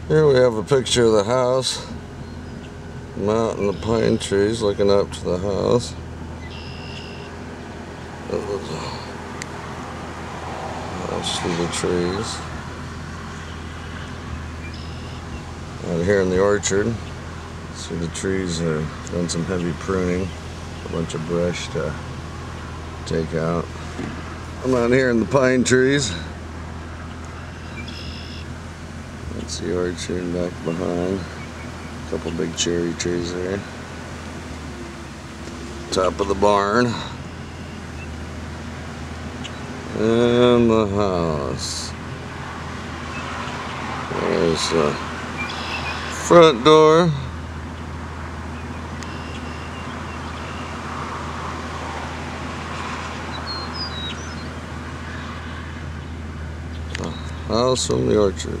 Here we have a picture of the house. I'm out in the pine trees looking up to the house. That's through the trees. Out here in the orchard. See the trees are done some heavy pruning. A bunch of brush to take out. I'm out here in the pine trees. That's the orchard back behind. A couple big cherry trees there. Top of the barn. And the house. There's the front door. The house from the orchard.